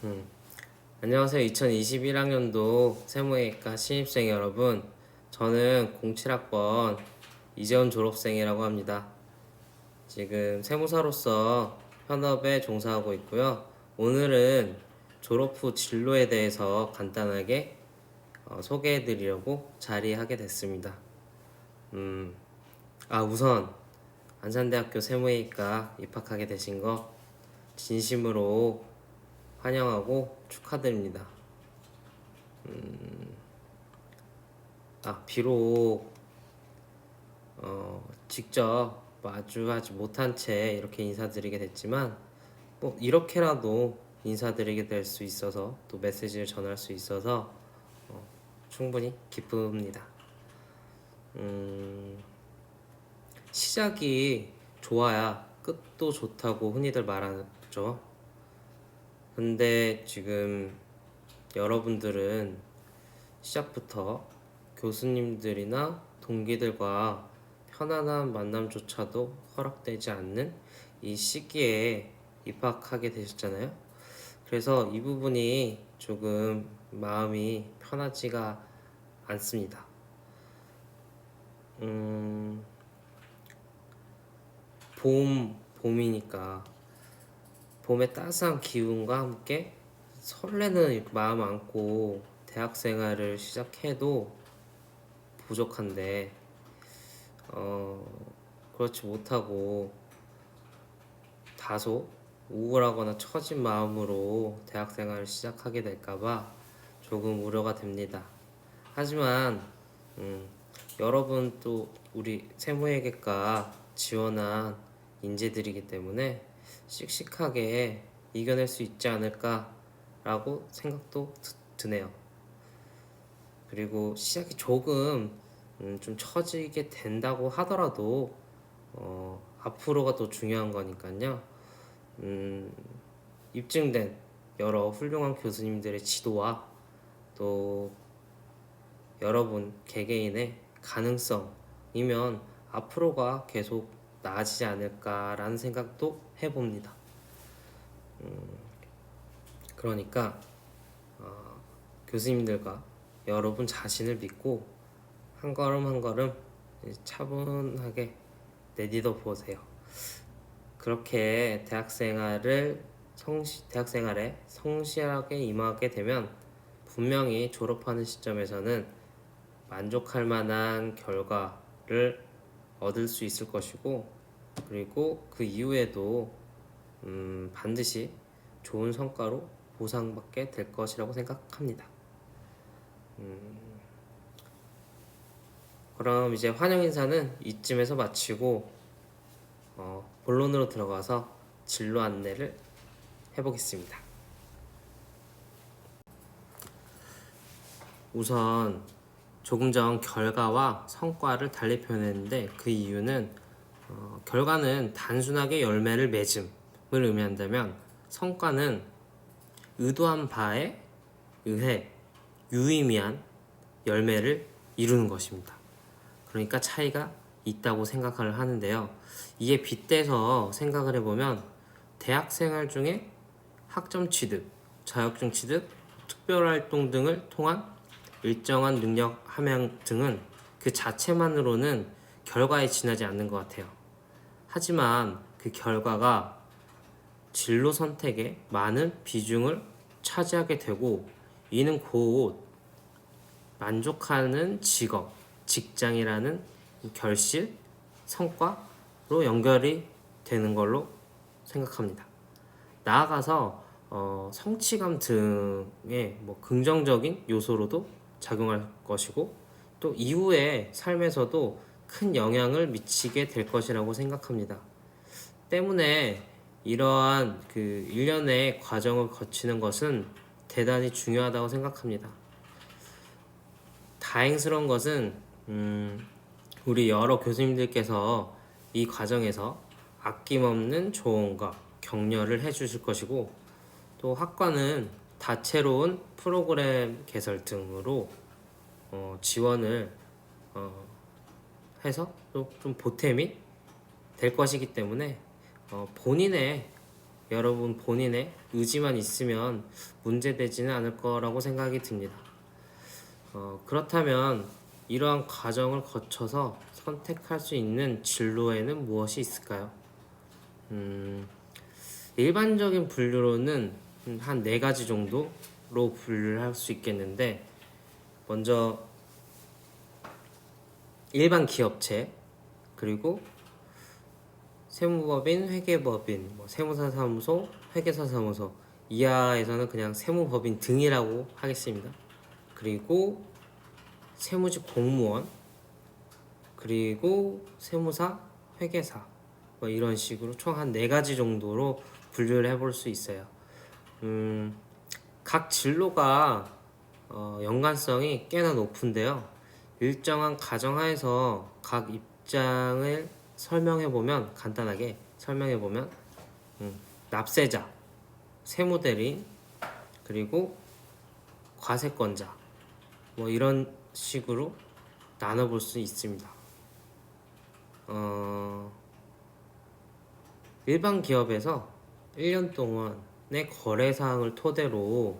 음. 안녕하세요. 2021학년도 세무회과 신입생 여러분. 저는 07학번 이재원 졸업생이라고 합니다. 지금 세무사로서 현업에 종사하고 있고요. 오늘은 졸업 후 진로에 대해서 간단하게 소개해드리려고 자리하게 됐습니다. 우선 안산대학교 세무회과 입학하게 되신 거 진심으로 환영하고 축하드립니다. 비록 직접 마주하지 못한 채 이렇게 인사드리게 됐지만 뭐 이렇게라도 인사드리게 될 수 있어서 또 메시지를 전할 수 있어서 충분히 기쁩니다. 시작이 좋아야 끝도 좋다고 흔히들 말하죠. 근데 지금 여러분들은 시작부터 교수님들이나 동기들과 편안한 만남조차도 허락되지 않는 이 시기에 입학하게 되셨잖아요. 그래서 이 부분이 조금 마음이 편하지가 않습니다. 봄이니까 봄의 따스한 기운과 함께 설레는 마음 안고 대학 생활을 시작해도 부족한데 그렇지 못하고 다소 우울하거나 처진 마음으로 대학 생활을 시작하게 될까봐 조금 우려가 됩니다. 하지만 여러분 또 우리 세무회계과 지원한 인재들이기 때문에 씩씩하게 이겨낼 수 있지 않을까라고 생각도 드네요. 그리고 시작이 조금 좀 처지게 된다고 하더라도 앞으로가 더 중요한 거니까요. 입증된 여러 훌륭한 교수님들의 지도와 또 여러분 개개인의 가능성이면 앞으로가 계속 나아지지 않을까라는 생각도 해봅니다. 그러니까 교수님들과 여러분 자신을 믿고 한 걸음 한 걸음 차분하게 내딛어 보세요. 그렇게 대학생활에 성실하게 임하게 되면 분명히 졸업하는 시점에서는 만족할 만한 결과를 얻을 수 있을 것이고, 그리고 그 이후에도 반드시 좋은 성과로 보상받게 될 것이라고 생각합니다. 그럼 이제 환영 인사는 이쯤에서 마치고 본론으로 들어가서 진로 안내를 해보겠습니다. 우선 조금 전 결과와 성과를 달리 표현했는데 그 이유는 결과는 단순하게 열매를 맺음을 의미한다면 성과는 의도한 바에 의해 유의미한 열매를 이루는 것입니다. 그러니까 차이가 있다고 생각을 하는데요. 이에 빗대서 생각을 해보면 대학생활 중에 학점 취득, 자격증 취득, 특별활동 등을 통한 일정한 능력 함양 등은 그 자체만으로는 결과에 지나지 않는 것 같아요. 하지만 그 결과가 진로 선택에 많은 비중을 차지하게 되고 이는 곧 만족하는 직업, 직장이라는 결실, 성과로 연결이 되는 걸로 생각합니다. 나아가서 성취감 등의 긍정적인 요소로도 작용할 것이고 또 이후의 삶에서도 큰 영향을 미치게 될 것이라고 생각합니다. 때문에 이러한 그 일련의 과정을 거치는 것은 대단히 중요하다고 생각합니다. 다행스러운 것은 우리 여러 교수님들께서 이 과정에서 아낌없는 조언과 격려를 해주실 것이고 또 학과는 다채로운 프로그램 개설 등으로 지원을 해서 또 좀 보탬이 될 것이기 때문에 본인의 여러분 본인의 의지만 있으면 문제되지는 않을 거라고 생각이 듭니다. 그렇다면 이러한 과정을 거쳐서 선택할 수 있는 진로에는 무엇이 있을까요? 일반적인 분류로는 한 4가지 정도로 분류를 할 수 있겠는데, 먼저 일반 기업체, 그리고 세무법인, 회계법인, 세무사사무소, 회계사사무소, 이하에서는 그냥 세무법인 등이라고 하겠습니다. 그리고 세무직 공무원, 그리고 세무사, 회계사, 이런 식으로 총 한 4가지 정도로 분류를 해볼 수 있어요. 각 진로가 연관성이 꽤나 높은데요. 일정한 가정하에서 각 입장을 설명해보면, 간단하게 설명해보면, 납세자, 세무대리인, 그리고 과세권자, 이런 식으로 나눠볼 수 있습니다. 일반 기업에서 1년 동안의 거래사항을 토대로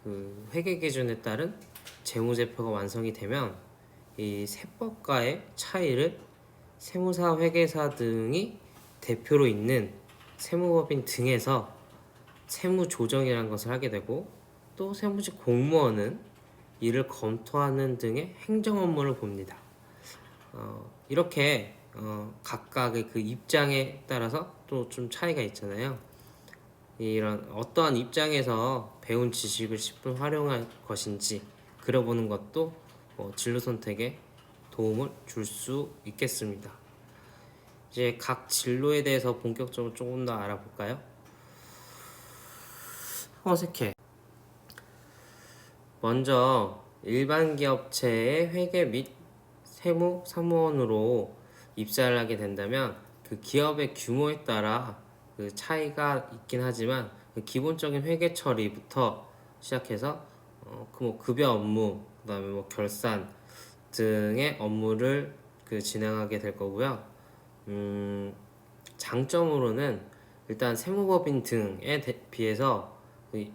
그 회계 기준에 따른 재무제표가 완성이 되면 이 세법과의 차이를 세무사, 회계사 등이 대표로 있는 세무법인 등에서 세무조정이라는 것을 하게 되고, 또 세무직 공무원은 이를 검토하는 등의 행정 업무를 봅니다. 이렇게 각각의 그 입장에 따라서 또 좀 차이가 있잖아요. 이런 어떠한 입장에서 배운 지식을 10분 활용할 것인지 그려보는 것도 진로 선택에 도움을 줄 수 있겠습니다. 이제 각 진로에 대해서 본격적으로 조금 더 알아볼까요? 어색해. 먼저 일반 기업체의 회계 및 세무 사무원으로 입사를 하게 된다면 그 기업의 규모에 따라 그 차이가 있긴 하지만 그 기본적인 회계 처리부터 시작해서 급여 업무, 그다음에 결산 등의 업무를 진행하게 될 거고요. 장점으로는 일단 세무법인 등에 비해서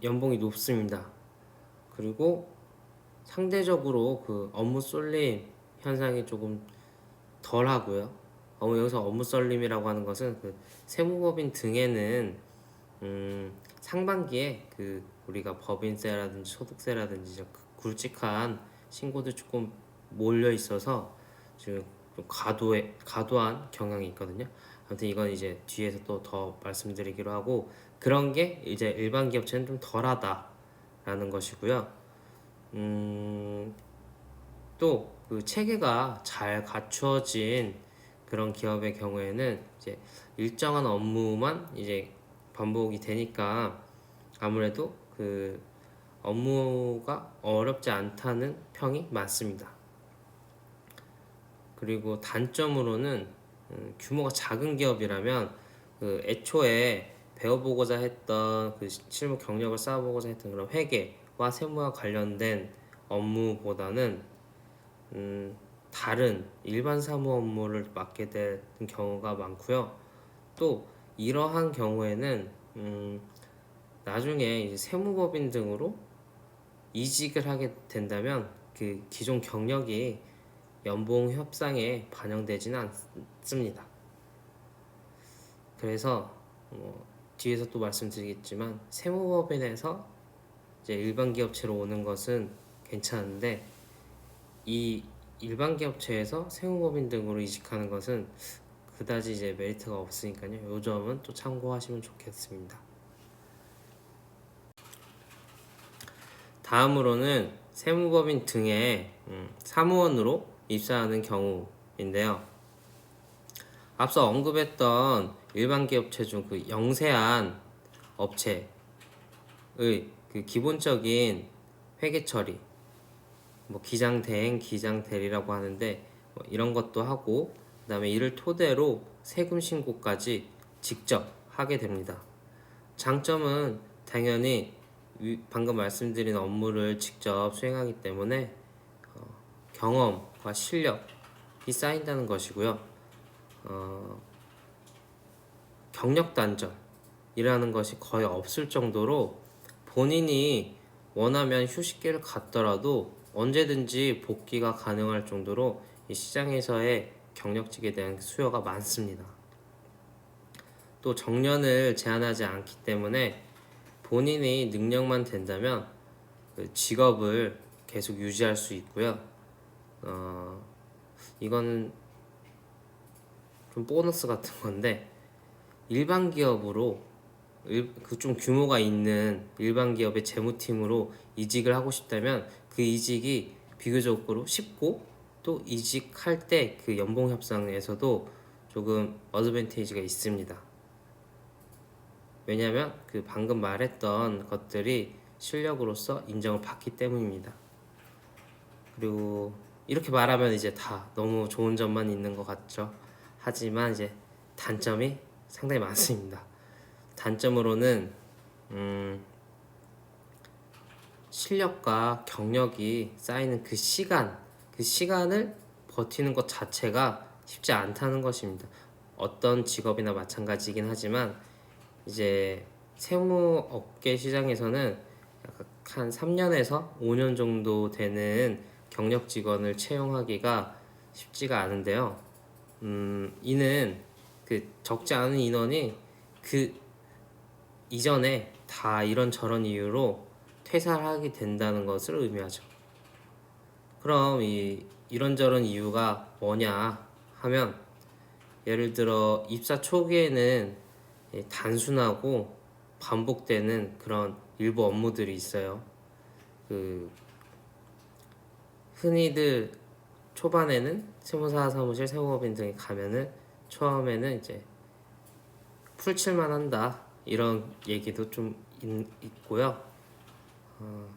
연봉이 높습니다. 그리고 상대적으로 그 업무 쏠림 현상이 조금 덜 하고요. 여기서 업무 쏠림이라고 하는 것은 그 세무법인 등에는 상반기에 우리가 법인세라든지 소득세라든지 굵직한 신고도 조금 몰려 있어서 지금 과도한 경향이 있거든요. 아무튼 이건 이제 뒤에서 또 더 말씀드리기로 하고, 그런 게 이제 일반 기업체는 좀 덜하다라는 것이고요. 또 그 체계가 잘 갖추어진 그런 기업의 경우에는 이제 일정한 업무만 이제 반복이 되니까 아무래도 그 업무가 어렵지 않다는 평이 많습니다. 그리고 단점으로는 규모가 작은 기업이라면 그 애초에 배워보고자 했던 그 실무 경력을 쌓아보고자 했던 그런 회계와 세무와 관련된 업무보다는 다른 일반 사무 업무를 맡게 되는 경우가 많고요. 또 이러한 경우에는 나중에 이제 세무법인 등으로 이직을 하게 된다면 그 기존 경력이 연봉 협상에 반영되지는 않습니다. 그래서 뒤에서 또 말씀드리겠지만 세무법인에서 이제 일반 기업체로 오는 것은 괜찮은데, 이 일반 기업체에서 세무법인 등으로 이직하는 것은 그다지 이제 메리트가 없으니까요. 이 점은 또 참고하시면 좋겠습니다. 다음으로는 세무법인 등의 사무원으로 입사하는 경우인데요. 앞서 언급했던 일반 기업체 중 그 영세한 업체의 그 기본적인 회계 처리, 기장 대행, 기장 대리라고 하는데 이런 것도 하고, 그다음에 이를 토대로 세금 신고까지 직접 하게 됩니다. 장점은 당연히 방금 말씀드린 업무를 직접 수행하기 때문에 경험과 실력이 쌓인다는 것이고요. 경력 단절, 일하는 것이 거의 없을 정도로 본인이 원하면 휴식기를 갖더라도 언제든지 복귀가 가능할 정도로 이 시장에서의 경력직에 대한 수요가 많습니다. 또 정년을 제한하지 않기 때문에 본인이 능력만 된다면 그 직업을 계속 유지할 수 있고요. 이거는 좀 보너스 같은 건데, 일반 기업으로 그 좀 규모가 있는 일반 기업의 재무팀으로 이직을 하고 싶다면 그 이직이 비교적으로 쉽고, 또 이직할 때 그 연봉 협상에서도 조금 어드밴티지가 있습니다. 왜냐하면 그 방금 말했던 것들이 실력으로서 인정을 받기 때문입니다. 그리고 이렇게 말하면 이제 다 너무 좋은 점만 있는 것 같죠. 하지만 이제 단점이 상당히 많습니다. 단점으로는 실력과 경력이 쌓이는 그 시간을 버티는 것 자체가 쉽지 않다는 것입니다. 어떤 직업이나 마찬가지이긴 하지만 이제 세무업계 시장에서는 약간 한 3년에서 5년 정도 되는 경력 직원을 채용하기가 쉽지가 않은데요. 이는 그 적지 않은 인원이 그 이전에 다 이런저런 이유로 퇴사를 하게 된다는 것을 의미하죠. 그럼 이런저런 이유가 뭐냐 하면, 예를 들어 입사 초기에는 단순하고 반복되는 그런 일부 업무들이 있어요. 그 흔히들 초반에는 세무사 사무실, 세무법인 등에 가면은 처음에는 이제 풀칠만 한다 이런 얘기도 좀 있고요.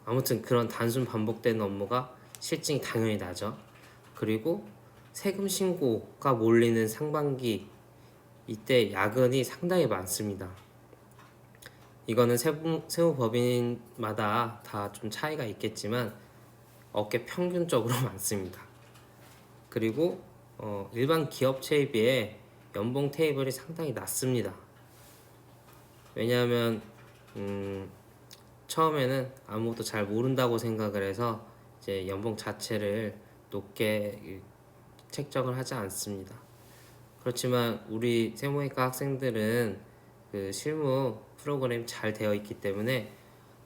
아무튼 그런 단순 반복되는 업무가 실증이 당연히 나죠. 그리고 세금 신고가 몰리는 상반기, 이때 야근이 상당히 많습니다. 이거는 세무법인마다 다 좀 차이가 있겠지만 업계 평균적으로 많습니다. 그리고 일반 기업체에 비해 연봉 테이블이 상당히 낮습니다. 왜냐하면 처음에는 아무것도 잘 모른다고 생각을 해서 이제 연봉 자체를 높게 책정을 하지 않습니다. 그렇지만 우리 세무학과 학생들은 그 실무 프로그램이 잘 되어 있기 때문에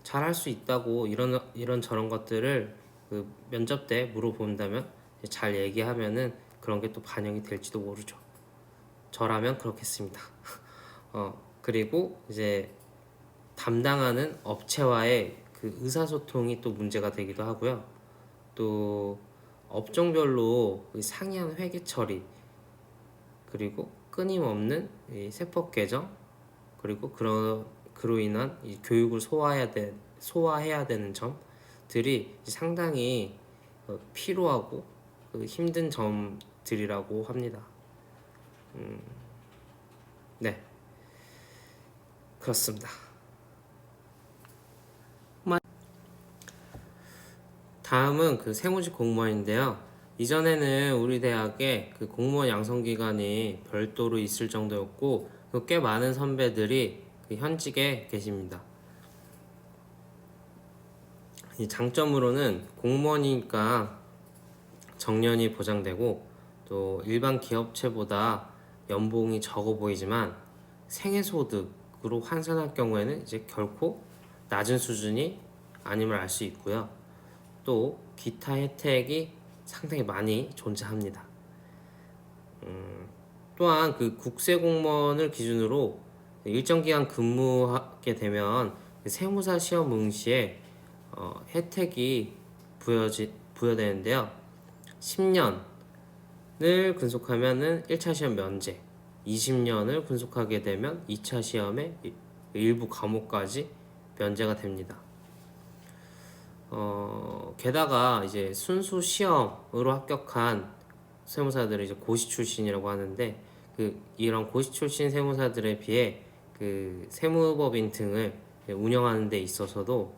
잘할 수 있다고 이런 저런 것들을 그 면접 때 물어본다면 잘 얘기하면은 그런 게 또 반영이 될지도 모르죠. 저라면 그렇겠습니다. 그리고 이제 담당하는 업체와의 그 의사소통이 또 문제가 되기도 하고요. 또 업종별로 상이한 회계 처리, 그리고 끊임없는 세법 개정, 그리고 그로 인한 이 교육을 소화해야 되는 점들이 상당히 피로하고 힘든 점들이라고 합니다. 네, 그렇습니다. 다음은 그 세무직 공무원인데요. 이전에는 우리 대학에 그 공무원 양성기관이 별도로 있을 정도였고, 꽤 많은 선배들이 그 현직에 계십니다. 이 장점으로는 공무원이니까 정년이 보장되고, 또 일반 기업체보다 연봉이 적어 보이지만 생애소득으로 환산할 경우에는 이제 결코 낮은 수준이 아님을 알 수 있고요. 또 기타 혜택이 상당히 많이 존재합니다. 또한 그 국세공무원을 기준으로 일정 기간 근무하게 되면 세무사 시험 응시에 혜택이 부여되는데요. 10년을 근속하면은 1차 시험 면제, 20년을 근속하게 되면 2차 시험의 일부 과목까지 면제가 됩니다. 게다가 이제 순수 시험으로 합격한 세무사들을 이제 고시 출신이라고 하는데, 이런 고시 출신 세무사들에 비해 그 세무법인 등을 운영하는 데 있어서도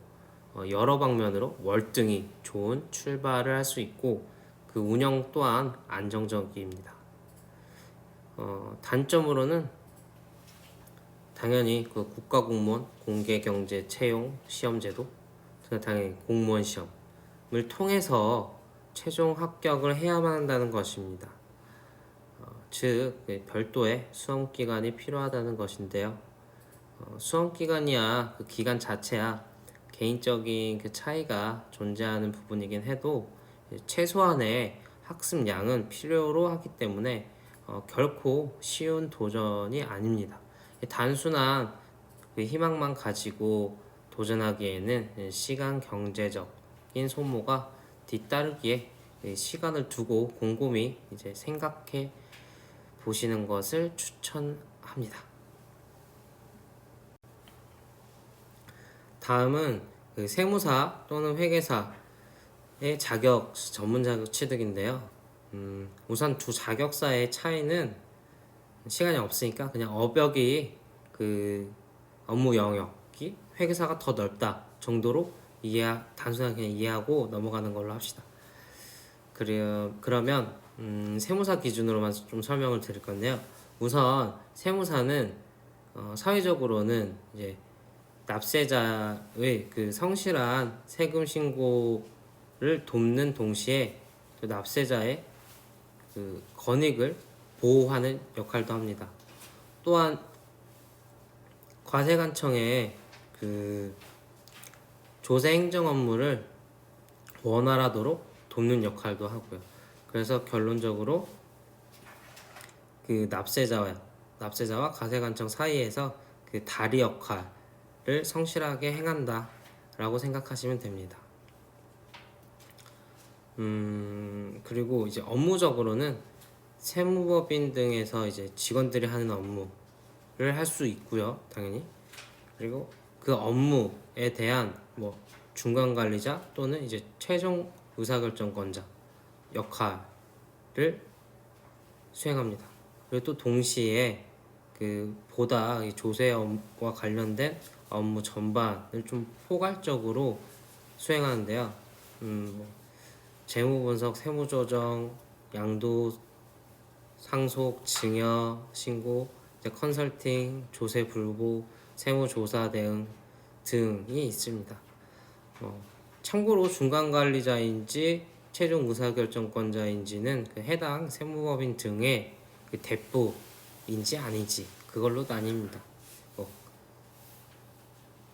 여러 방면으로 월등히 좋은 출발을 할 수 있고, 그 운영 또한 안정적입니다. 당연히 그 국가공무원 공개경제 채용 시험제도, 당연히 공무원 시험을 통해서 최종 합격을 해야만 한다는 것입니다. 즉 별도의 수험 기간이 필요하다는 것인데요. 수험 기간이야 그 기간 자체야 개인적인 그 차이가 존재하는 부분이긴 해도 최소한의 학습량은 필요로 하기 때문에 결코 쉬운 도전이 아닙니다. 단순한 그 희망만 가지고 도전하기에는 시간 경제적인 소모가 뒤따르기에 시간을 두고 곰곰이 이제 생각해 보시는 것을 추천합니다. 다음은 그 세무사 또는 회계사의 자격, 전문 자격 취득인데요. 우선 두 자격사의 차이는 시간이 없으니까 그냥 업역이 그 업무 영역이 회계사가 더 넓다 정도로 단순하게 그냥 이해하고 넘어가는 걸로 합시다. 그러면 세무사 기준으로만 좀 설명을 드릴 건데요. 우선 세무사는 사회적으로는 이제 납세자의 그 성실한 세금 신고를 돕는 동시에 또 납세자의 그 권익을 보호하는 역할도 합니다. 또한 과세관청의 그 조세 행정 업무를 원활하도록 돕는 역할도 하고요. 그래서 결론적으로 그 납세자와 과세관청 사이에서 그 다리 역할을 성실하게 행한다라고 생각하시면 됩니다. 그리고 이제 업무적으로는 세무법인 등에서 이제 직원들이 하는 업무를 할 수 있고요, 당연히. 그리고 그 업무에 대한 뭐 중간관리자 또는 이제 최종 의사결정권자 역할을 수행합니다. 그리고 또 동시에 그 보다 조세와 관련된 업무 전반을 좀 포괄적으로 수행하는데요. 재무분석, 세무조정, 양도, 상속, 증여, 신고, 컨설팅, 조세 불복, 세무조사 대응 등이 있습니다. 참고로 중간관리자인지 최종 의사결정권자인지는 그 해당 세무법인 등의 그 대부인지 아닌지 그걸로 나뉩니다.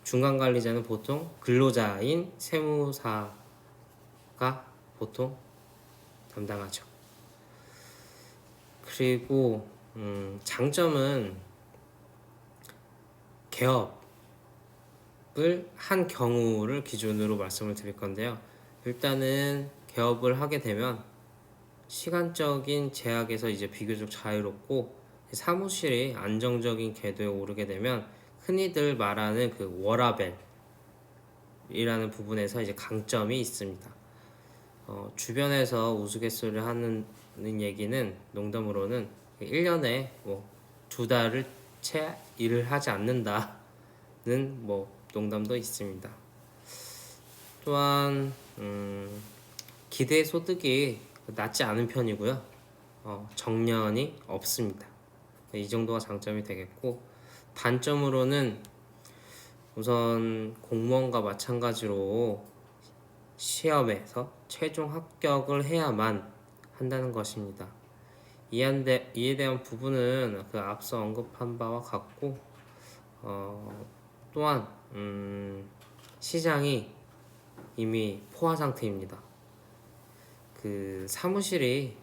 중간관리자는 보통 근로자인 세무사가 보통 담당하죠. 그리고 장점은 개업을 한 경우를 기준으로 말씀을 드릴 건데요. 일단은 개업을 하게 되면 시간적인 제약에서 이제 비교적 자유롭고 사무실이 안정적인 궤도에 오르게 되면 흔히들 말하는 그 워라밸이라는 부분에서 이제 강점이 있습니다. 주변에서 우스갯소리를 하는 얘기는 농담으로는 1년에 뭐 2달을 채 일을 하지 않는다는 뭐 농담도 있습니다. 또한 기대 소득이 낮지 않은 편이고요. 정년이 없습니다. 이 정도가 장점이 되겠고, 단점으로는 우선 공무원과 마찬가지로 시험에서 최종 합격을 해야만 한다는 것입니다. 이에 대한 부분은 그 앞서 언급한 바와 같고, 또한 시장이 이미 포화 상태입니다. 그 사무실이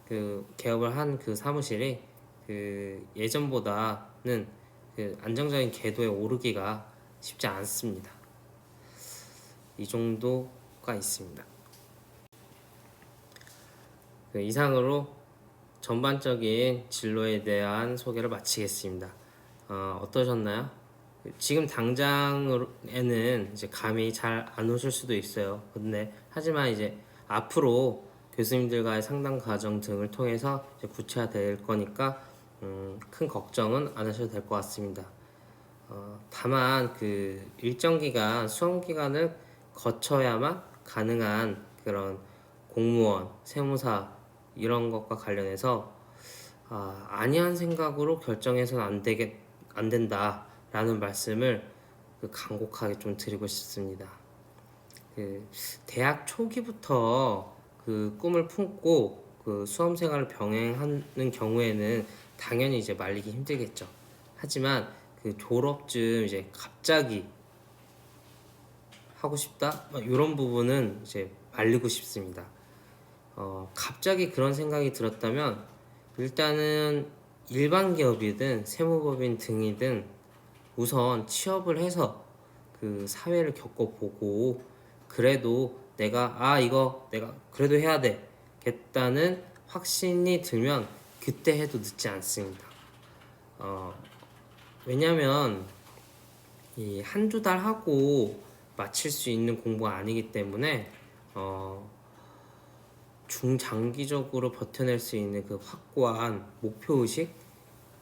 그 개업을 한 그 사무실이 그 예전보다는 그 안정적인 궤도에 오르기가 쉽지 않습니다. 이 정도가 있습니다. 그 이상으로 전반적인 진로에 대한 소개를 마치겠습니다. 어떠셨나요? 지금 당장에는 이제 감이 잘 안 오실 수도 있어요. 근데 하지만 이제 앞으로 교수님들과의 상담 과정 등을 통해서 이제 구체화될 거니까 큰 걱정은 안 하셔도 될 것 같습니다. 다만 그 일정 기간 수험 기간을 거쳐야만 가능한 그런 공무원, 세무사 이런 것과 관련해서 안이한 생각으로 결정해서는 안 안 된다라는 말씀을 간곡하게 좀 드리고 싶습니다. 대학 초기부터 꿈을 품고 수험 생활을 병행하는 경우에는 당연히 이제 말리기 힘들겠죠. 하지만 졸업쯤 이제 갑자기 하고 싶다 이런 부분은 이제 말리고 싶습니다. 갑자기 그런 생각이 들었다면 일단은 일반 기업이든 세무법인 등이든 우선 취업을 해서 사회를 겪어보고 그래도 이거 내가 그래도 해야 되겠다는 확신이 들면 그때 해도 늦지 않습니다. 왜냐면 이 한두 달 하고 마칠 수 있는 공부가 아니기 때문에 중장기적으로 버텨낼 수 있는 확고한 목표의식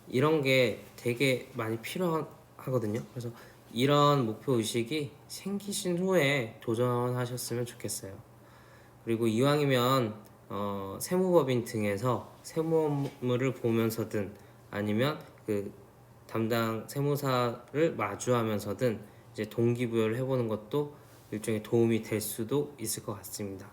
이런 게 되게 많이 필요하거든요. 그래서 이런 목표의식이 생기신 후에 도전하셨으면 좋겠어요. 그리고 이왕이면 세무법인 등에서 세무 업무를 보면서든 아니면 담당 세무사를 마주하면서든 이제 동기부여를 해보는 것도 일종의 도움이 될 수도 있을 것 같습니다.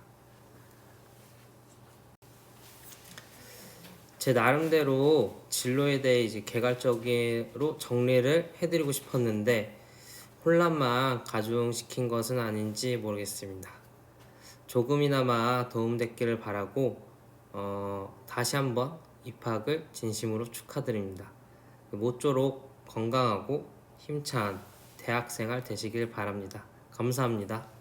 제 나름대로 진로에 대해 이제 개괄적으로 정리를 해드리고 싶었는데 혼란만 가중시킨 것은 아닌지 모르겠습니다. 조금이나마 도움됐기를 바라고 다시 한번 입학을 진심으로 축하드립니다. 모쪼록 건강하고 힘찬 대학생활 되시길 바랍니다. 감사합니다.